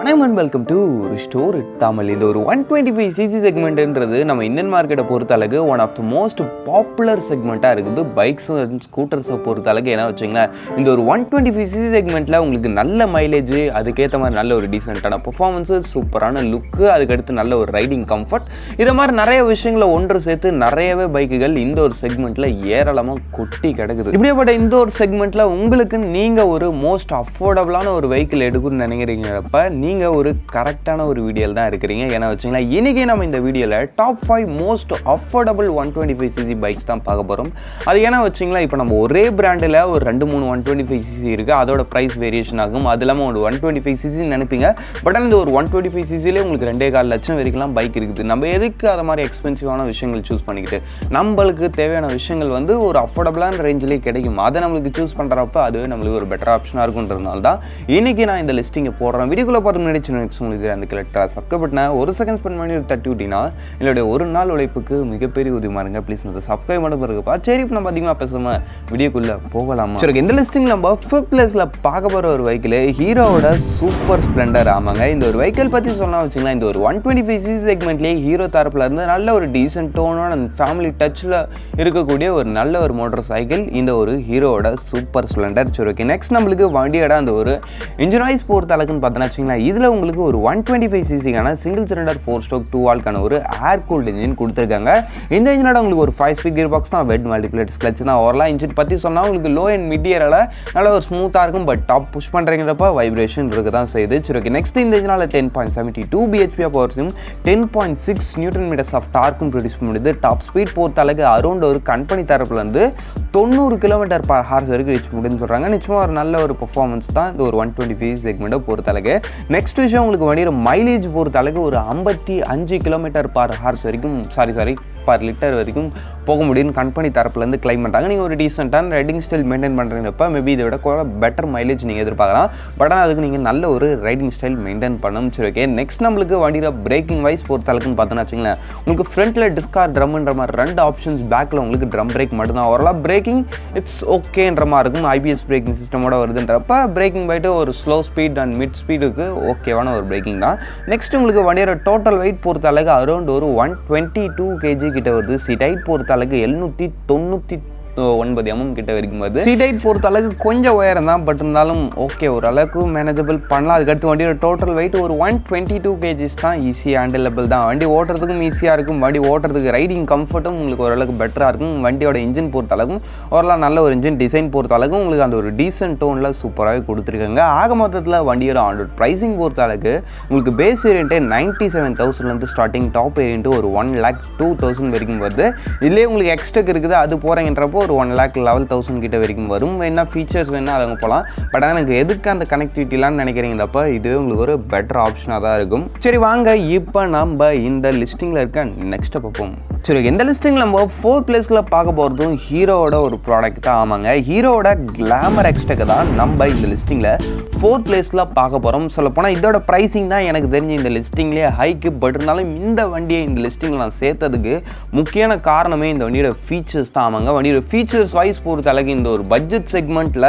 வணக்கம் welcome to restore Tamil. இந்த ஒரு 125cc செக்மெண்ட்ன்றது நம்ம இந்தியன் மார்க்கெட்டை பொறுத்தளவுக்கு one of the most popular செக்மெண்ட்டாக இருக்குது பைக்ஸ் அண்ட் ஸ்கூட்டர்ஸை பொறுத்தளவுக்கு. ஏன்னா வச்சிங்களேன், இந்த ஒரு 125cc செக்மெண்ட்டில் உங்களுக்கு நல்ல மைலேஜ், அதுக்கேற்ற மாதிரி நல்ல ஒரு டீசெண்டான பர்ஃபார்மன்ஸு, சூப்பரான லுக்கு, அதுக்கடுத்து நல்ல ஒரு ரைடிங் கம்ஃபர்ட், இதை மாதிரி நிறைய விஷயங்களை ஒன்று சேர்த்து நிறையவே பைக்குகள் இந்த ஒரு செக்மெண்ட்டில் ஏராளமாக கொட்டி கிடக்குது. இப்படியாப்பட்ட இந்த ஒரு செக்மெண்ட்டில் உங்களுக்கு நீங்கள் ஒரு மோஸ்ட் அஃபோர்டபுளான ஒரு வெஹிக்கிள் எடுக்கணும்னு நினைக்கிறீங்கிறப்ப நீங்கள் ஒரு கரெக்டான ஒரு வீடியோவில் தான் இருக்கிறீங்க. ஏன்னா வச்சிங்களா, இன்றைக்கி நம்ம இந்த வீடியோவில் top 5 most affordable 125cc bikes தான் பார்க்க போகிறோம். அது ஏன்னா வச்சிங்களா, இப்போ நம்ம ஒரே பிராண்டில் ஒரு 2-3 125cc இருக்குது, அதோட ப்ரைஸ் வேரியேஷன் ஆகும். அது இல்லாமல் ஒரு 125cc நினைப்பீங்க, பட் ஆனால் இந்த ஒரு 125ccலேயே உங்களுக்கு 2.25 லட்சம் வரைக்கும்லாம் பைக் இருக்குது. நம்ம எதுக்கு அதை மாதிரி எக்ஸ்பென்சிவான விஷயங்கள் சூஸ் பண்ணிக்கிட்டு, நம்மளுக்கு தேவையான விஷயங்கள் வந்து ஒரு அஃபோர்டபுளான ரேஞ்சிலே கிடைக்கும். அதை நம்மளுக்கு சூஸ் பண்ணுறப்ப அதுவே நம்மளுக்கு ஒரு பெட்டர் ஆப்ஷனாக இருக்குன்றதுனால தான் இன்றைக்கி நான் இந்த லிஸ்டிங்கை போடுறேன். வீடியோக்குள்ளே பார்த்து முன்னாடி உங்களுக்கு அந்த கிளட்டர் சப்ஸ்கிரைப் பண்ண ஒரு செகண்ட் ஸ்பெண்ட் பண்ணி தட்டி விட்டீங்கன்னா என்னுடைய ஒரு நாள் உழைப்புக்கு மிகப்பெரிய உதவியாக இருங்க. ப்ளீஸ் அந்த சப்ஸ்கிரைப் பண்ண பிறகுப்பா. சரி, இப்போ நம்ம அதிகமாக பேசாமல் வீடியோக்குள்ளே போகலாமா? சரி, இந்த லிஸ்டிங் நம்ம 5th பிளேஸில் பார்க்க போகிற ஒரு வெஹிக்கிள் ஹீரோவோட சூப்பர் ஸ்ப்ளெண்டர். ஆமாங்க, இந்த ஒரு வெஹிக்கிள் பற்றி சொன்னால் வச்சுக்கலாம், இந்த ஒரு 125cc செக்மெண்ட்லேயே ஹீரோ தரப்பில் இருந்து நல்ல ஒரு டீசென்ட் டோனோட அண்ட் ஃபேமிலி டச்சில் இருக்கக்கூடிய ஒரு நல்ல ஒரு மோட்டார் சைக்கிள் இந்த ஒரு ஹீரோவோட சூப்பர் ஸ்ப்ளெண்டர். சரி, ஓகே, நெக்ஸ்ட் நம்மளுக்கு வண்டியோட அந்த ஒரு இன்ஜின் வாய்ஸ் பொறுத்த அளவுக்குன்னு பார்த்தோன்னா வச்சுங்களா, இதில் உங்களுக்கு ஒரு 125cc single cylinder 4-stroke 2-valve ஒரு ஏர் கூல்டு இன்ஜின் கொடுத்துருக்காங்க. இந்த இன்ஜினோட உங்களுக்கு ஒரு 5-speed கியர் பாக்ஸ் தான், வெட் மல்டிப்ளேட்ஸ் கிளச் தான். ஓவரலாக இன்ஜின் பற்றி சொன்னால் உங்களுக்கு லோ அண்ட் மிட் இயரில் நல்ல ஒரு ஸ்மூத்தாக இருக்கும், பட் டாப் புஷ் பண்ணுறீங்கிறப்ப வைப்ரேஷன் இருக்க தான் செய்யுது. சரி, ஓகே, நெக்ஸ்ட் இந்த இன்ஜினால் 10.72 bhp பவர்ஸும் 10.6 Nm ஆஃப் டார்க்கும் ப்ரொடியூஸ் பண்ணுது. டாப் ஸ்பீட் பொறுத்த அளவுக்கு அரௌண்ட் ஒரு கம்பெனி தரப்புலேருந்து 90 km/h வரைக்கும் ரீச் முடியும்னு சொல்கிறாங்க. நிச்சயமாக ஒரு நல்ல ஒரு பர்ஃபார்மன்ஸ் தான் இந்த ஒரு 125cc செக்மெண்ட்டை பொறுத்த அளவுக்கு. நெக்ஸ்ட் விஷயம், உங்களுக்கு வண்டியோட மைலேஜ் பொறுத்த அளவுக்கு ஒரு 55 km/h வரைக்கும் பர் லிட்டர் வரைக்கும் போக முடியும்னு கம்பெனி தரப்புலேருந்து கிளைம் பண்ணுறாங்க. நீங்கள் ஒரு டீசெண்டான ரைடிங் ஸ்டைல் மெயின்டைன் பண்ணுறீங்கப்போ மேபி இதை விட கூட பெட்டர் மைலேஜ் நீங்கள் எதிர்பார்க்கலாம். பட் ஆனால் அதுக்கு நீங்கள் நல்ல ஒரு ரைடிங் ஸ்டைல் மெயின்டைன் பண்ணணும். சரி, ஓகே, நெக்ஸ்ட் நம்மளுக்கு வண்டியில் பிரேக்கிங் வைஸ் பொறுத்த அளவுக்குன்னு பார்த்தோன்னா வச்சுங்களேன், உங்களுக்கு ஃப்ரண்ட்டில் டிஸ்கார் ட்ரம்ன்ற மாதிரி 2 ஆப்ஷன்ஸ், பேக்கில் உங்களுக்கு ட்ரம் பிரேக் மட்டும்தான். ஓரளவு பிரேக்கிங் இட்ஸ் ஓகேன்ற மாதிரி இருக்கும். IBS பிரேக்கிங் சிஸ்டமோட வருதுன்றப்ப பிரேக்கிங் போய்ட்டு ஒரு ஸ்லோ ஸ்பீட் அண்ட் மிட் ஸ்பீடுக்கு ஓகேவான ஒரு பிரேக்கிங் தான். நெக்ஸ்ட் உங்களுக்கு வண்டியோட டோட்டல் வெயிட் பொறுத்த அளவுக்கு அரௌண்ட் ஒரு 122 kg கிட்ட வருது. சீட் ஹைட் பொறுத்த அளவுக்கு 799 mm கிட்ட வரைக்கும் வருது. சீட் ஹைட் பொறுத்த அளவுக்கு கொஞ்சம் உயரம் தான், பட் இருந்தாலும் ஓகே, ஒரு அளவுக்கு மேனேஜபிள் பண்ணலாம். அதுக்கடுத்து வண்டியோட டோட்டல் வெயிட் ஒரு 122 kg தான், ஈஸியாக ஹேண்டிலபிள் தான். வண்டி ஓட்டுறதுக்கும் ஈஸியாக இருக்கும், வண்டி ஓட்டுறதுக்கு ரைடிங் கம்ஃபர்ட்டும் உங்களுக்கு ஓரளவுக்கு பெட்டராக இருக்கும். வண்டியோட இன்ஜின் பொறுத்த அளவுக்கும் ஓரளவு நல்ல ஒரு இன்ஜின் டிசைன் பொறுத்த அளவுக்கு உங்களுக்கு அந்த ஒரு டீசென்ட் டோனில் சூப்பராகவே கொடுத்துருக்காங்க. ஆக மொத்தத்தில் வண்டியோட ஆன் ப்ரைஸிங் பொறுத்த அளவுக்கு உங்களுக்கு பேஸ் வேரியண்ட்டே 97,000 ஸ்டார்டிங், டாப் வேரியண்ட்டு ஒரு 1,02,000 வரைக்கும் வருது. இதுலேயே உங்களுக்கு எக்ஸ்ட்ரா இருக்குது, அது போகிறீங்கன்றப்போ ஒரு 1,11,000 கிட்ட வரைக்கும் வரும். வேணா ஃபீச்சர்ஸ் வேணால் அதை போகலாம், பட் ஆனால் எனக்கு எதுக்கு அந்த கனெக்டிவிட்டிலாம் நினைக்கிறீங்கிறப்ப இதுவே உங்களுக்கு ஒரு பெட்டர் ஆப்ஷனாக தான் இருக்கும். சரி, வாங்க இப்போ நம்ம இந்த லிஸ்டிங்கில் இருக்க நெக்ஸ்ட்டை பார்ப்போம். சரி, எந்த லிஸ்டிங்கில் நம்ம 4th பிளேஸில் பார்க்க போகிறதும் ஹீரோவோட ஒரு ப்ராடக்ட் தான். ஆமாங்க, ஹீரோவோட கிளாமர் எக்ஸ்டெக்கை தான் நம்ம இந்த லிஸ்டிங்கில் 4th பிளேஸில் பார்க்க போகிறோம். சொல்லப்போனால் இதோட ப்ரைஸிங் தான் எனக்கு தெரிஞ்சு இந்த லிஸ்டிங்லேயே ஹைக்கு, பட் இருந்தாலும் இந்த வண்டியை இந்த லிஸ்டிங்கில் நான் சேர்த்ததுக்கு முக்கியமான காரணமே இந்த வண்டியோட ஃபீச்சர்ஸ் தான். ஆமாங்க, வண்டியோட ஃபீச்சர்ஸ் வைஸ் பொறுத்த அளவுக்கு இந்த ஒரு பட்ஜெட் செக்மெண்ட்டில்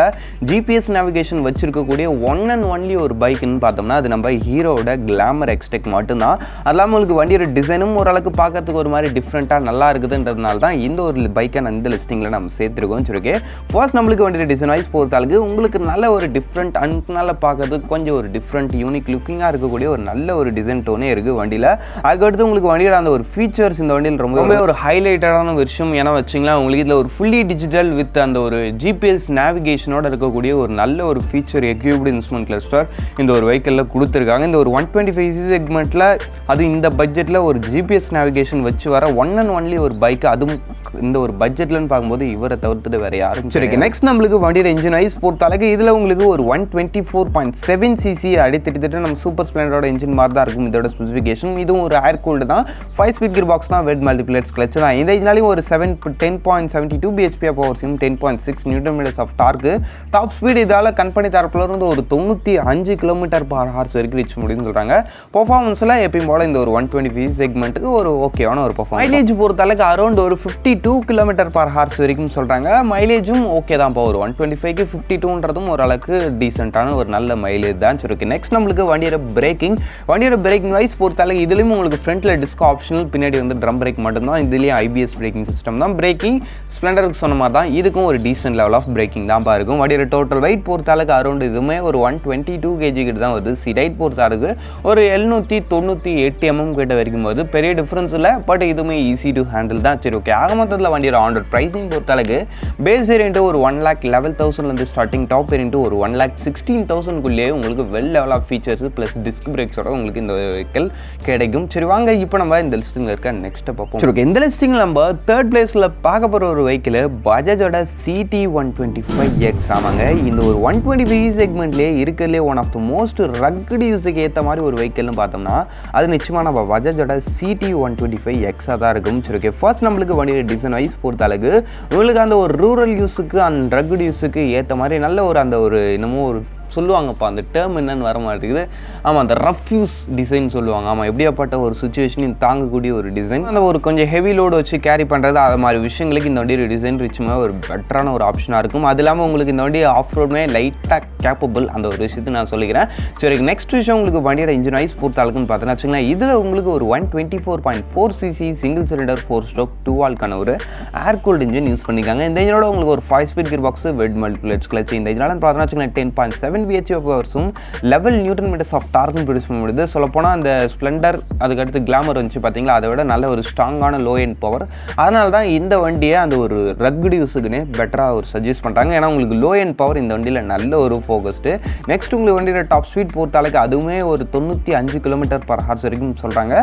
GPS நேவிகேஷன் வச்சிருக்கக்கூடிய ஒன் அண்ட் ஒன்லி ஒரு பைக்குன்னு பார்த்தோம்னா அது நம்ம ஹீரோவோட கிளாமர் எக்ஸ்டெக் மட்டும்தான். அது இல்லாமல் உங்களுக்கு வண்டியோட டிசைனும் ஓரளவுக்கு பார்க்கறதுக்கு ஒரு மாதிரி டிஃப்ரெண்ட்டாக நல்லா இருக்குதுன்றதுனால தான் இந்த ஒரு பைக்கை நான் இந்த லிஸ்டிங்கில் நம்ம சேர்த்துருக்கோம். சரி, ஃபர்ஸ்ட் நம்மளுக்கு வண்டியோட டிசைன் வைஸ் பொறுத்த அளவுக்கு உங்களுக்கு நல்ல ஒரு டிஃப்ரெண்ட் அன்னால் பார்க்கறதுக்கு கொஞ்சம் ஒரு டிஃப்ரெண்ட் யூனிக் லுக்கிங்காக இருக்கக்கூடிய ஒரு நல்ல ஒரு டிசைன் டோனே இருக்குது வண்டியில். அதுக்கடுத்து உங்களுக்கு வண்டியோட அந்த ஒரு ஃபீச்சர்ஸ் இந்த வண்டியில் ரொம்ப ஒரு ஹைலைட்டடான விஷயம். ஏன்னா வச்சிங்களா, உங்களுக்கு இதில் ஒரு ஃபுல்லி டிஜிட்டல் வித் அந்த ஒரு GPS நேவிகேஷனோட இருக்கக்கூடிய ஒரு நல்ல ஒரு ஃபீச்சர் எக்யூப்டு இன்ஸ்ட்ருமெண்ட் கிளஸ்டர் இந்த ஒரு வெஹிக்கிளில் கொடுத்துருக்காங்க. இந்த ஒரு 125cc செக்மெண்ட்டில் அது இந்த பட்ஜெட்டில் ஒரு GPS நேவிகேஷன் வச்சு வர ஒன் அண்ட் ஒன்லி ஒரு பைக், அதுவும் இந்த ஒரு பட்ஜெட்லன்னு பார்க்கும்போது இவரை தவிர்த்துட்டு வேறு யாரும். சரி, நெக்ஸ்ட் நம்மளுக்கு வண்டியோட இன்ஜின் வைஸ் பொறுத்த அளவுக்கு இதில் உங்களுக்கு ஒரு 124.7cc அடித்திட்டு நம்ம சூப்பர் ஸ்ப்ளெண்டரோட இன்ஜின் மாதிரி தான் இருக்கும் இதோட ஸ்பெசிஃபிகேஷன். இதுவும் ஒரு ஏர் கூல்டு தான், 5-speed கியர் பாக்ஸ் தான், வெட் மல்டிப்ளேட்ஸ் கிளச் தான். இந்த இன்ஜினாலையும் ஒரு 10.72 bhp HP ஆஃப் பவர்ஸையும் 10.6 Nm of torque. Top speed இதால் கம்பெனி தரப்புல இருந்து ஒரு 95 km/h வரைக்கும் ரீச் முடியும்னு சொல்கிறாங்க. பர்ஃபார்மன்ஸில் எப்பயும் போல் இந்த ஒரு 125 செக்மெண்ட்டுக்கு ஒரு ஓகேவான ஒரு பர்ஃபார்மன்ஸ். மைலேஜ் பொறுத்தளவுக்கு அரௌண்ட் ஒரு 52 km/h வரைக்கும் சொல்கிறாங்க. மைலேஜும் ஓகே தான். இப்போ ஒரு 125க்கு 52ன்றதும் ஓரளவுக்கு டீசெண்டான ஒரு நல்ல மைலேஜ் தான். சரி, ஓகே. நெக்ஸ்ட் நம்மளுக்கு வண்டியோட பிரேக்கிங் வைஸ் பொறுத்தளவுக்கு இதுலேயும் உங்களுக்கு ஃப்ரண்ட்டில் டிஸ்க் ஆப்ஷனல், பின்னாடி வந்து ட்ரம் பிரேக் மட்டும்தான். இதுலேயும் IBS பிரேக்கிங் சிஸ்டம் தான். பிரேக்கிங் ஸ்ப்ளெண்டருக்கு சொன்ன மாதிரி தான், இதுக்கும் ஒரு டீசென்ட் லெவல் ஆஃப் பிரேக்கிங் தான் இருக்கும். வண்டியோட டோட்டல் வெயிட் பொறுத்தளவுக்கு அரௌண்ட் இதுவுமே ஒரு 122 kg கிட்ட தான் வருது. சீட் ஹைட் பொறுத்தளவுக்கு ஒரு 798 mm கிட்ட வரைக்கும் வருது. பெரிய டிஃப்ரென்ஸ் இல்லை, பட் இதுவுமே ஈஸி டு ஹேண்டில் தான். சரி, ஓகே. ஆக மொத்தத்தில் வண்டியோட ஆண்டர் ப்ரைஸிங் பொறுத்தளவுக்கு பேஸ் வேரியன்ட் ஒரு 1,11,000 ஸ்டார்டிங், டாப் வேரியன்ட் ஒரு 1,16,000 உங்களுக்கு well level of features plus disc பிரேக்ஸோட உங்களுக்கு இந்த வெஹிக்கிள் கிடைக்கும். சரி, வாங்க இப்போ நம்ம இந்த லிஸ்டிங்கில் இருக்க நெக்ஸ்ட்டை பார்ப்போம். சரி, ஓகே. இந்த லிஸ்டிங்கில் நம்ம தேர்ட் பிளேஸில் பார்க்க போகிற ஒரு வெஹிக்கிள் பஜாஜோட CT125X. ஆமாங்க, இந்த ஒரு 125 செக்மெண்ட்லேயே இருக்கிறதுலே one of the most rugged யூஸுக்கு ஏற்ற மாதிரி ஒரு வெஹிக்கிள்னு பார்த்தோம்னா அது நிச்சயமாக நம்ம பஜாஜோட CT125X தான் இருக்கும். சரி, ஓகே. ஃபர்ஸ்ட் நம்மளுக்கு வண்டியோட டிசைன் வைஸ் பொறுத்த அளவுக்கு உங்களுக்கு அந்த ஒரு ரூரல் யூஸுக்கு அண்ட் ரக்கட் யூஸுக்கு ஏற்ற மாதிரி நல்ல ஒரு அந்த ஒரு இன்னமும் ஒரு சொல்லுவாங்கப்பா, அந்த டேர்ம் என்னன்னு வர மாட்டேங்குது. ஆமாம், அந்த ரஃப் யூஸ் டிசைன் சொல்லுவாங்க. ஆமாம், எப்படியாப்பட்ட ஒரு சுச்சுவேஷனையும் தாங்கக்கூடிய ஒரு டிசைன், அந்த ஒரு கொஞ்சம் ஹெவி லோடு வச்சு கேரி பண்ணுறது, அது மாதிரி விஷயங்களுக்கு இந்த வண்டியோட டிசைன் நிச்சயமாக ஒரு பெட்டரான ஒரு ஆப்ஷனாக இருக்கும். அது இல்லாமல் உங்களுக்கு இந்த வண்டி ஆஃப் ரோடுமே லைட்டாக கேப்பபிள், அந்த ஒரு விஷயத்தை நான் சொல்லிக்கிறேன். சரி, நெக்ஸ்ட் விஷயம் உங்களுக்கு வண்டியோட இன்ஜின் வைஸ் பொறுத்த அளவுக்குன்னு பார்த்தோன்னா வச்சுங்களேன், இதில் உங்களுக்கு ஒரு 124.4 cc single cylinder 4-stroke 2-valve ஒரு ஏர் கூல்டு இன்ஜின் யூஸ் பண்ணிக்காங்க. இந்த இன்ஜினோட உங்களுக்கு ஒரு 5-speed கியர் பாக்ஸ், வெட் மல்டிபிளேட்ஸ் கிளச். இந்த இன்ஜினால பார்த்தோன்னா வச்சுங்களேன் 10.7 bhp பவர்ஸும் 11 Nm ஆஃப் டார்க்கும் ப்ரொடியூஸ் பண்ண முடியுது. சொல்லப்போனால் அந்த ஸ்ப்ளெண்டர் அதுக்கடுத்து கிளாமர் வந்துச்சு பார்த்தீங்களா, அதை விட நல்ல ஒரு ஸ்ட்ராங்கான லோ எண்ட் பவர். அதனால தான் இந்த வண்டியை அந்த ஒரு ரக்கட் யூஸுக்குன்னு பெட்டராக ஒரு சஜஸ்ட் பண்ணுறாங்க. ஏன்னா உங்களுக்கு லோ எண்ட் பவர் இந்த வண்டியில் நல்ல ஒரு ஃபோக்கஸ்டு. நெக்ஸ்ட் உங்களுக்கு வண்டியோட டாப் ஸ்பீட் பொறுத்தளவுக்கு அதுவுமே ஒரு 95 km/h வரைக்கும் சொல்கிறாங்க.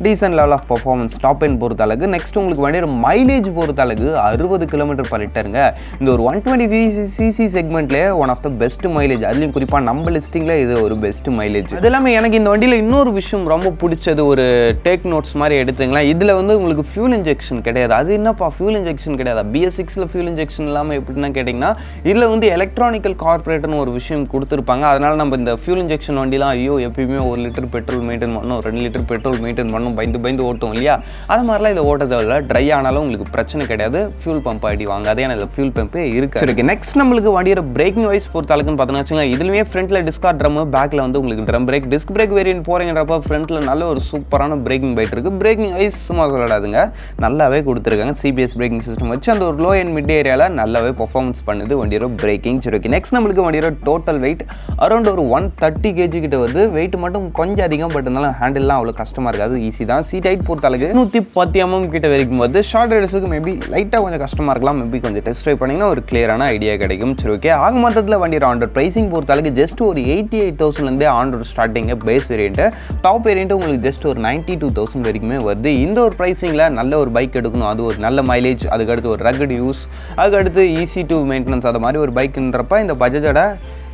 Decent level of performance top end பொறுத்தளவுக்கு. நெக்ஸ்ட் உங்களுக்கு வண்டியோட மைலேஜ் பொறுத்தளவுக்கு 60 km/லிட்டருங்க. இந்த ஒரு 125 cc செக்மெண்ட்லேயே one of the best mileage. அதுலேயும் குறிப்பாக நம்ம லிஸ்டிங்கில் இது ஒரு பெஸ்ட் மைலேஜ். அது இல்லாமல் எனக்கு இந்த வண்டியில் இன்னொரு விஷயம் ரொம்ப பிடிச்சது, ஒரு டேக் நோட்ஸ் மாதிரி எடுத்துங்களா, இதில் வந்து உங்களுக்கு ஃபியூல் இன்ஜெக்ஷன் கிடையாது. அது என்னப்பா ஃபியூல் இன்ஜெக்ஷன் கிடையாது, BS6ல் ஃபியூல் இன்ஜெக்ஷன் இல்லாமல் எப்படின்னா கேட்டிங்கன்னா, இதில் வந்து எலக்ட்ரானிக்கல் கார்பரேட்டர்னு ஒரு விஷயம் கொடுத்துருப்பாங்க. அதனால் நம்ம இந்த ஃபியூல் இன்ஜெக்ஷன் வண்டிலாம் ஐயோ எப்பயுமே 1 லிட்டர் பெட்ரோல் மெயின்டைன் பண்ணணும், 2 லிட்டர் பெட்ரோல் மெயின்டைன் பண்ணணும், பயந்து ஓட்டும் இல்லையா, அது மாதிரிலாம் இதை ஓட்ட தேவையில்ல. ட்ரை ஆனாலும் உங்களுக்கு பிரச்சனை கிடையாது. ஃபியூல் பம்ப் அடி வாங்க, அதே எனக்கு ஃபியூல் பம்பே இருக்குது. சரி, நெக்ஸ்ட் நம்மளுக்கு வண்டியோட பிரேக்கிங் வைஸ் பொறுத்த அளவுக்குன்னு பார்த்தோன்னா வச்சுங்களேன், இதுலேயுமே ஃப்ரண்ட்டில் டிஸ்கார் ட்ரம், பேக்கில் வந்து உங்களுக்கு drum brake. Disc brake variant போகிறீங்கிறப்ப ஃப்ரண்ட்டில் நல்ல ஒரு சூப்பரான பிரேக்கிங் பைட் இருக்குது. பிரேக்கிங் வைஸ் சும்மா சொல்லடாதுங்க, நல்லாவே கொடுத்துருக்காங்க. CBS பிரேக்கிங் சிஸ்டம் வச்சு அந்த ஒரு லோ அண்ட் மிட் ஏரியாவில் நல்லாவே பர்ஃபார்மன்ஸ் பண்ணுது வண்டியோட பிரேக்கிங். சரி, ஓகே. நெக்ஸ்ட் நம்மளுக்கு வண்டியோட டோட்டல் வெயிட் அரௌண்ட் ஒரு 130 kg கிட்ட வருது. வெயிட் மட்டும் கொஞ்சம் அதிகம், பட் இருந்தாலும் ஹேண்டில்லாம் அவ்வளோ கஷ்டமாக இருக்காது, ஈஸி தான். சீட் ஹைட் பொறுத்த அளவுக்கு 110 mm கிட்ட வரைக்கும் வருது. ஷார்ட் ரைடர்ஸுக்கு மேபி லைட்டாக கொஞ்சம் கஷ்டமாக இருக்கலாம். மேபி கொஞ்சம் டெஸ்ட் ட்ரைவ் பண்ணிங்கன்னா ஒரு கிளியரான ஐடியா கிடைக்கும். சரி, ஓகே. ஆக மொத்தத்தில் வண்டியோட ஆண்டர் ப்ரைஸிங் பொறுத்த அளவுக்கு ஜஸ்ட் ஒரு 88,000 under starting base variant. Top variant உங்களுக்கு ஜஸ்ட் ஒரு 92,000 வரைக்குமே வருது. இந்த ஒரு ப்ரைஸிங்கில் நல்ல ஒரு பைக் எடுக்கணும், அது ஒரு நல்ல மைலேஜ், அதுக்கடுத்து ஒரு ரக்கட் யூஸ், அதுக்கடுத்து ஈஸி டு மெயின்டெனன்ஸ், அது மாதிரி ஒரு பைக்குன்றப்ப இந்த பஜாஜோட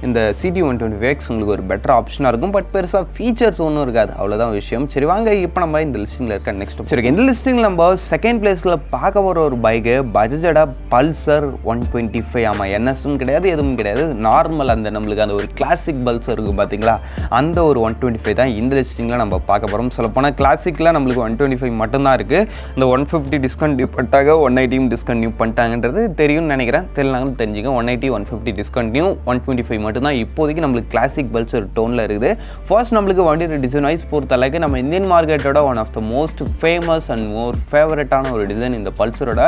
இந்த CT125X உங்களுக்கு ஒரு பெட்டர் ஆப்ஷனாக இருக்கும். பட் பெருசாக ஃபீச்சர்ஸ் ஒன்றும் இருக்காது, அவ்வளோதான் விஷயம். சரி, வாங்க இப்போ நம்ம இந்த லிஸ்டிங்கில் இருக்க நெக்ஸ்ட். சரி, இந்த லிஸ்டிங்கில் நம்ம செகண்ட் பிளேஸில் பார்க்க போகிற ஒரு பைக்கு பஜாஜோட பல்சர் 125. ஆமாம், NSம் கிடையாது, எதுவும் கிடையாது, நார்மல் அந்த நம்மளுக்கு அந்த ஒரு கிளாசிக் பல்சர் இருக்குது பார்த்தீங்களா, அந்த ஒரு 125 தான் இந்த லிஸ்டிங்கில் நம்ம பார்க்க போகிறோம். சொல்லப்போனால் கிளாசிக்கில் நம்மளுக்கு 125 மட்டும்தான் இருக்குது. இந்த 150 டிஸ்கண்டியூ பண்ணிட்டாங்க, 180 டிஸ்கண்டியூ பண்ணிட்டாங்கன்றது தெரியும்னு நினைக்கிறேன். தெரியலனாலும் தெரிஞ்சுக்க. 180 150 டிஸ்கண்டியூ, 125 மட்டும் தான் இப்போதைக்கு நம்மளுக்கு கிளாசிக் பல்சர் டோனில் இருக்குது. ஃபர்ஸ்ட் நம்மளுக்கு வண்டியோட டிசைன் வைஸ் பொறுத்த அளவுக்கு நம்ம இந்தியன் மார்க்கெட்டோட one of the most famous and more ஃபேவரட்டான ஒரு டிசைன் இந்த பல்சரோட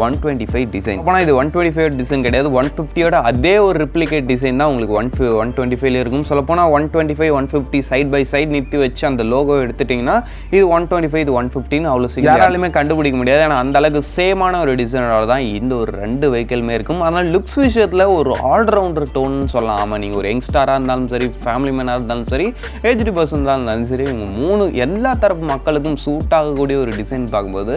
125 டிசைன். ஆனால் இது 125 டிசைன் கிடையாது, 150யோட அதே ஒரு ரிப்ளிகேட் டிசைன் தான் உங்களுக்கு 125 இருக்கும். சொல்லப்போனால் 125 150 சைட் பை சைட் நிறுத்தி வச்சு அந்த லோகோ எடுத்துட்டிங்கன்னா இது 125 இது 150 அவ்வளோ யாராலுமே கண்டுபிடிக்க முடியாது. ஏன்னா அந்த அளவுக்கு சேமான ஒரு டிசைனோட தான் இந்த ஒரு ரெண்டு வெஹிக்கிளுமே இருக்கும். அதனால் லுக்ஸ் விஷயத்தில் ஒரு ஆல்ரவுண்டர் டோன்னு சொல்லலாம். தாராளமாக நீங்கள் ஒரு யங்ஸ்டாராக இருந்தாலும் சரி, ஃபேமிலி மேனாக இருந்தாலும் சரி, ஏஜ்டு பர்சன்ஸாக இருந்தாலும் சரி, இவங்க எல்லா தரப்பு மக்களுக்கும் சூட் ஆகக்கூடிய ஒரு டிசைன் பார்க்கும்போது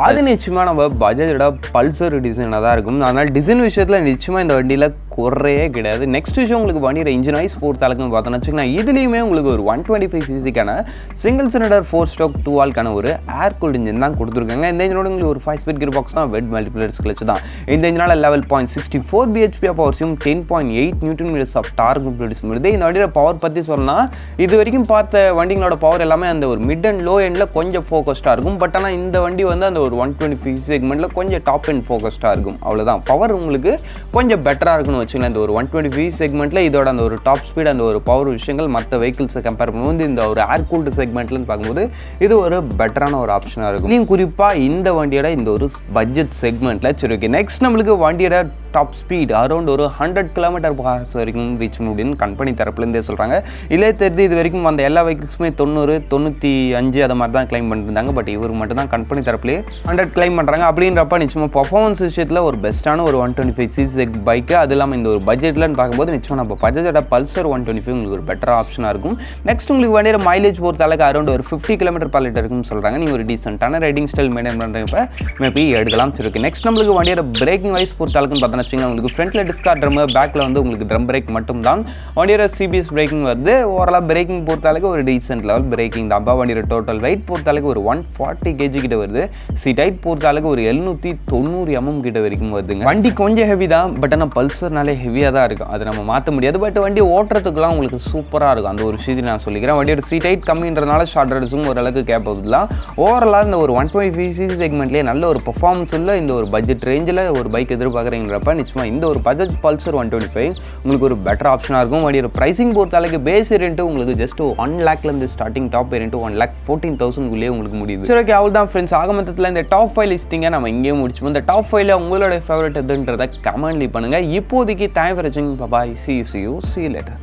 அது நிச்சயமாக நம்ம பஜாஜோட பல்சர் டிசைனாக தான் இருக்கும். அதனால் டிசைன் விஷயத்தில் நிச்சயமாக இந்த வண்டியில் குறையே கிடையாது. நெக்ஸ்ட் விஷயம் உங்களுக்கு வண்டியோட இன்ஜின் வைஸ் பொறுத்த அளவுக்கு பார்த்தோன்னு வச்சுக்கோங்களேன், இதுலேயுமே உங்களுக்கு ஒரு 125cc சிங்கிள் சிலிண்டர் 4 ஸ்ட்ரோக் 2 வால்க்கான ஒரு ஏர் கூல்ட் இன்ஜின் தான் கொடுத்துருக்காங்க. இந்த இன்ஜினோட உங்களுக்கு ஒரு 5 ஸ்பீட் கியர் பாக்ஸ் தான், வெட் மல்டிப்ளேயர்ஸ் கிளச் தான். இந்த இன்ஜினால் 11.64 bhp பவர்ஸும் 10.8 newton meters of torque produce பண்ணுது. இந்த வண்டியோட பவர் பற்றி சொன்னால், இது வரைக்கும் பார்த்த வண்டிங்களோட பவர் எல்லாமே அந்த ஒரு மிட் அண்ட் லோ எண்டில் கொஞ்சம் ஃபோக்கஸ்டாக இருக்கும். பட் ஆனால் இந்த வண்டி வந்து அந்த ஒரு 125cc செக்மெண்ட்டில் கொஞ்சம் டாப் அண்ட் ஃபோக்கஸ்டாக இருக்கும். அவ்வளோதான், பவர் உங்களுக்கு கொஞ்சம் பெட்டராக இருக்குன்னு வச்சுக்கலாம். இந்த ஒரு 125cc செக்மெண்ட்டில் இதோட அந்த ஒரு டாப் ஸ்பீட், அந்த ஒரு பவர் விஷயங்கள் மற்ற வெஹிக்கிள்ஸை கம்பேர் பண்ணும்போது இந்த ஒரு ஏர் கூல்டு செக்மெண்ட்லன்னு பார்க்கும்போது இது ஒரு பெட்டரான ஒரு ஆப்ஷனாக இருக்கும். இதுவும் குறிப்பாக இந்த வண்டியோட இந்த ஒரு பட்ஜெட் செக்மெண்ட்டில். சரி, ஓகே, நெக்ஸ்ட் நம்மளுக்கு வண்டியோட டாப் ஸ்பீட் அரௌண்ட் ஒரு 100 km/h வரைக்கும் ரீச் முடியும்னு கம்பெனி தரப்புலேருந்தே சொல்கிறாங்க. இல்லை தெரிஞ்சு இது வரைக்கும் அந்த எல்லா வெஹிக்கிள்ஸுமே 90, 95 அதை மாதிரி தான் கிளைம் பண்ணிருந்தாங்க. பட் இவர் மட்டும் தான் கம்பெனி தரப்புலேயே 100 கிளைம் பண்ணுறாங்க. அப்படின்றப்ப நிச்சயமாக பர்ஃபார்மன்ஸ் விஷயத்தில் ஒரு பெஸ்ட்டான ஒரு 125cc பைக்கு, அது இல்லாமல் இந்த ஒரு பட்ஜெட்லன்னு பார்க்கும்போது நிச்சயமாக நம்ம பட்ஜெட்டோட பல்சர் 125 உங்களுக்கு ஒரு பெட்டர் ஆப்ஷனாக இருக்கும். நெக்ஸ்ட் உங்களுக்கு வண்டியோட மைலேஜ் பொறுத்த அளவுக்கு அரௌண்ட் ஒரு 50 km/L இருக்குன்னு சொல்கிறாங்க. நீங்கள் ஒரு டீசென்ட்டான ரைடிங் ஸ்டைல் மெயின்டைன் பண்ணுறப்ப மேபி எடுக்கலாம். இருக்கு. நெக்ஸ்ட் நம்மளுக்கு வண்டியோட பிரேக்கிங் வைஸ் பொறுத்த அளவுக்கு பார்த்தோன்னா வச்சுக்கோங்க, உங்களுக்கு ஃப்ரண்ட்டில் டிஸ்கா ட்ரம், பேக்கில் வந்து உங்களுக்கு ட்ரம் பிரேக் மட்டும் தான். வண்டியோட CBS பிரேக்கிங் வருது. ஓவராலாக பிரேக்கிங் பொறுத்த அளவுக்கு ஒரு டீசென்ட் லெவல் பிரேக்கிங் தான். வண்டியோட டோட்டல் வெயிட் பொறுத்த அளவுக்கு ஒரு 140 kg கிட்ட வருது. சீட் ஹைட் பொறுத்த அளவுக்கு ஒரு 790 mm கிட்ட வரைக்கும் வருதுங்க. வண்டி கொஞ்சம் ஹெவி தான், பட் ஆனால் பல்சர்னாலே ஹெவியாக தான் இருக்கும், அதை நம்ம மாற்ற முடியாது. பட் வண்டி ஓட்டுறதுக்குலாம் உங்களுக்கு சூப்பராக இருக்கும், அந்த ஒரு விஷயத்தை நான் சொல்லிக்கிறேன். வண்டியோட சீட் ஹைட் கம்மின்றதுனால ஷார்ட் ரைட்ஸும் ஓரளவுக்கு கேட்பதுலாம். ஓவராலாக இந்த ஒரு 125cc செக்மெண்ட்லேயே நல்ல ஒரு பர்ஃபார்மன்ஸ் உள்ள இந்த ஒரு பட்ஜெட் ரேஞ்சில் ஒரு பைக் எதிர்பார்க்குறீங்கிறப்ப நிச்சயமாக இந்த ஒரு பஜாஜ் பல்சர் 125 உங்களுக்கு ஒரு பெட்டர் ஆப்ஷனாக இருக்கும். வண்டியோட ப்ரைஸிங் பொறுத்த அளவுக்கு பேஸ் வேரியன்ட் உங்களுக்கு ஜஸ்ட் 1 lakhலேருந்து ஸ்டார்டிங், டாப் வேரியன்ட் 1,14,000 உங்களுக்கு முடியுது. சரி, ஓகே, அவ்வளோ தான் ஃப்ரெண்ட்ஸ். ஆக மொத்தத்தில் இந்த டாப் 5 லிஸ்டிங்கை நம்ம இங்கேயும் முடிச்சுப்போம். இந்த டாப் 5ல உங்களோட ஃபேவரட் எதுன்றதை கமெண்ட்லி பண்ணுங்கள். இப்போதைக்கு தேங்க்ஸ் ஃபார் வாட்சிங். Bye, see you later.